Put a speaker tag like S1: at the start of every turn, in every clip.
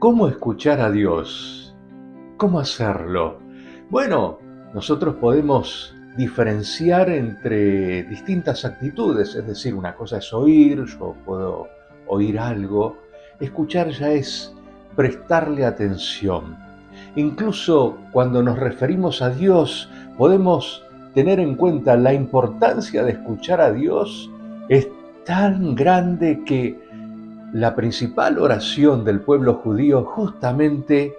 S1: ¿Cómo escuchar a Dios? ¿Cómo hacerlo? Bueno, nosotros podemos diferenciar entre distintas actitudes, es decir, una cosa es oír, yo puedo oír algo, escuchar ya es prestarle atención. Incluso cuando nos referimos a Dios, podemos tener en cuenta la importancia de escuchar a Dios es tan grande que la principal oración del pueblo judío justamente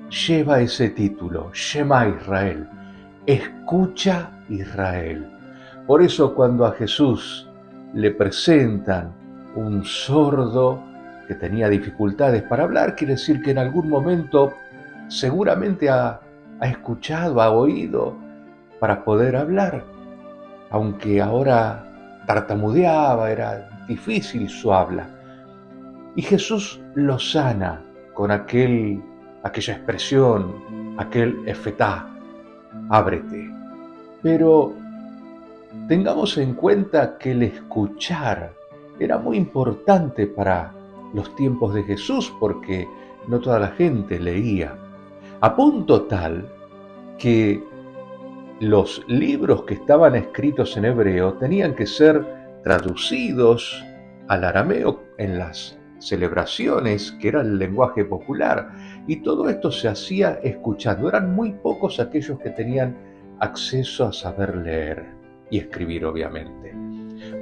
S1: lleva ese título, Shema Israel, escucha Israel. Por eso cuando a Jesús le presentan un sordo que tenía dificultades para hablar, quiere decir que en algún momento seguramente ha escuchado, ha oído para poder hablar, aunque ahora tartamudeaba, era difícil su habla. Y Jesús lo sana con aquella expresión, aquel efetá, ábrete. Pero tengamos en cuenta que el escuchar era muy importante para los tiempos de Jesús porque no toda la gente leía. A punto tal que los libros que estaban escritos en hebreo tenían que ser traducidos al arameo en las celebraciones, que era el lenguaje popular, y todo esto se hacía escuchando. Eran muy pocos aquellos que tenían acceso a saber leer y escribir, obviamente.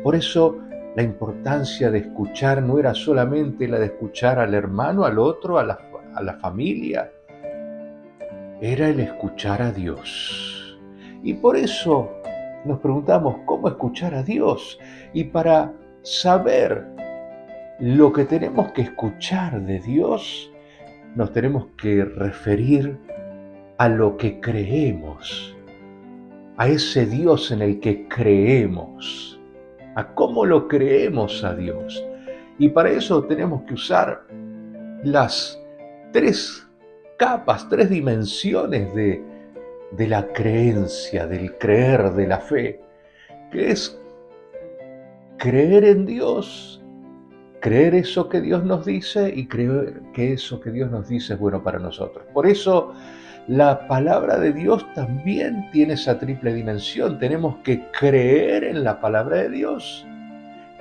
S1: Por eso la importancia de escuchar no era solamente la de escuchar al hermano, al otro, a la familia, era el escuchar a Dios. Y por eso nos preguntamos cómo escuchar a Dios. Y para saber lo que tenemos que escuchar de Dios, nos tenemos que referir a lo que creemos, a ese Dios en el que creemos, a cómo lo creemos a Dios. Y para eso tenemos que usar las tres capas, tres dimensiones de la creencia, del creer, de la fe, que es creer en Dios, creer eso que Dios nos dice y creer que eso que Dios nos dice es bueno para nosotros. Por eso la palabra de Dios también tiene esa triple dimensión. Tenemos que creer en la palabra de Dios,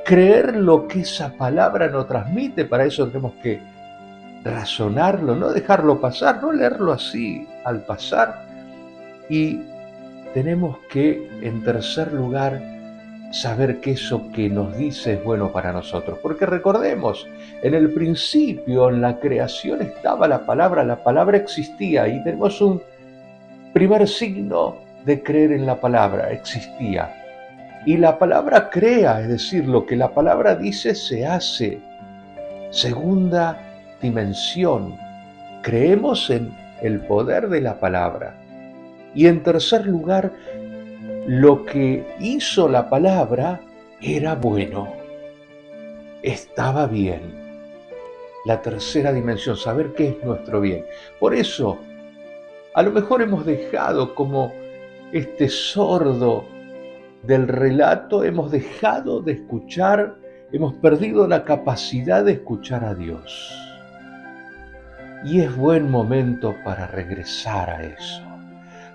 S1: creer lo que esa palabra nos transmite. Para eso tenemos que razonarlo, no dejarlo pasar, no leerlo así al pasar. Y tenemos que, en tercer lugar, saber que eso que nos dice es bueno para nosotros. Porque recordemos, en el principio, en la creación estaba la palabra existía y tenemos un primer signo de creer en la palabra, existía. Y la palabra crea, es decir, lo que la palabra dice se hace. Segunda dimensión, creemos en el poder de la palabra. Y en tercer lugar, lo que hizo la palabra era bueno, estaba bien. La tercera dimensión, saber qué es nuestro bien. Por eso, a lo mejor hemos dejado como este sordo del relato, hemos dejado de escuchar, hemos perdido la capacidad de escuchar a Dios. Y es buen momento para regresar a eso,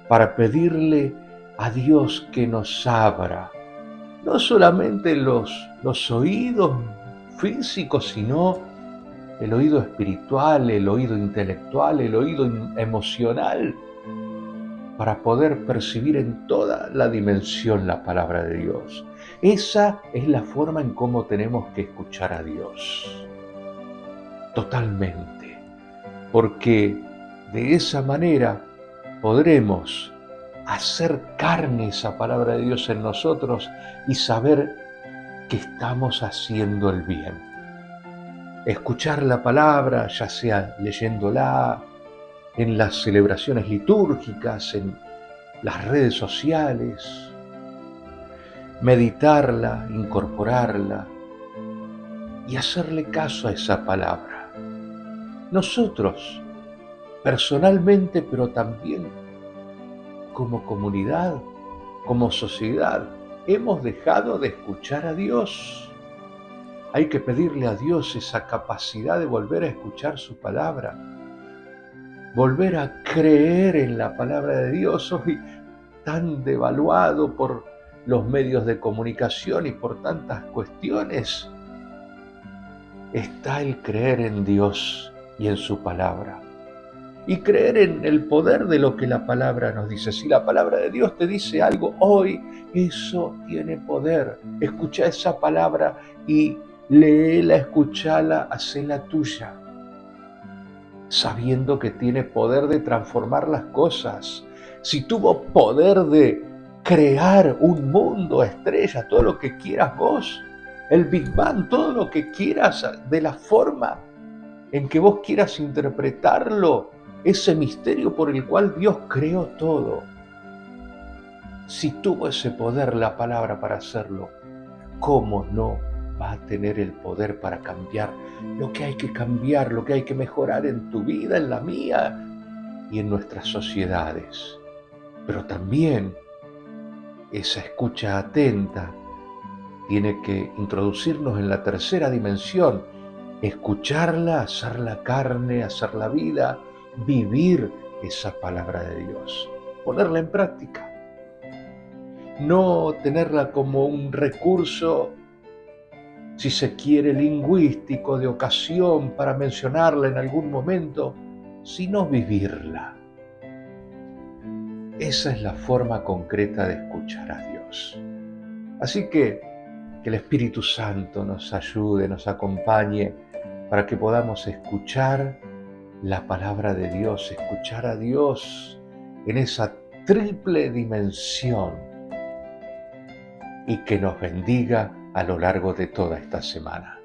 S1: para pedirle a Dios que nos abra no solamente los oídos físicos, sino el oído espiritual, el oído intelectual, el oído emocional, para poder percibir en toda la dimensión la palabra de Dios. Esa es la forma en cómo tenemos que escuchar a Dios, totalmente, porque de esa manera podremos hacer carne esa palabra de Dios en nosotros y saber que estamos haciendo el bien. Escuchar la palabra, ya sea leyéndola, en las celebraciones litúrgicas, en las redes sociales, meditarla, incorporarla y hacerle caso a esa palabra. Nosotros, personalmente, pero también como comunidad, como sociedad, hemos dejado de escuchar a Dios. Hay que pedirle a Dios esa capacidad de volver a escuchar su palabra, volver a creer en la palabra de Dios, hoy tan devaluado por los medios de comunicación y por tantas cuestiones. Está el creer en Dios y en su palabra. Y creer en el poder de lo que la palabra nos dice. Si la palabra de Dios te dice algo hoy, eso tiene poder. Escucha esa palabra y léela, escuchala, hacela tuya, sabiendo que tiene poder de transformar las cosas. Si tuvo poder de crear un mundo, estrellas, todo lo que quieras vos, el Big Bang, todo lo que quieras, de la forma en que vos quieras interpretarlo, ese misterio por el cual Dios creó todo. Si tuvo ese poder la palabra para hacerlo, ¿cómo no va a tener el poder para cambiar lo que hay que cambiar, lo que hay que mejorar en tu vida, en la mía y en nuestras sociedades? Pero también esa escucha atenta tiene que introducirnos en la tercera dimensión, escucharla, hacerla carne, hacerla vida, vivir esa palabra de Dios, ponerla en práctica, no tenerla como un recurso, si se quiere, lingüístico, de ocasión para mencionarla en algún momento, sino vivirla. Esa es la forma concreta de escuchar a Dios. Así que el Espíritu Santo nos ayude, nos acompañe para que podamos escuchar la palabra de Dios, escuchar a Dios en esa triple dimensión y que nos bendiga a lo largo de toda esta semana.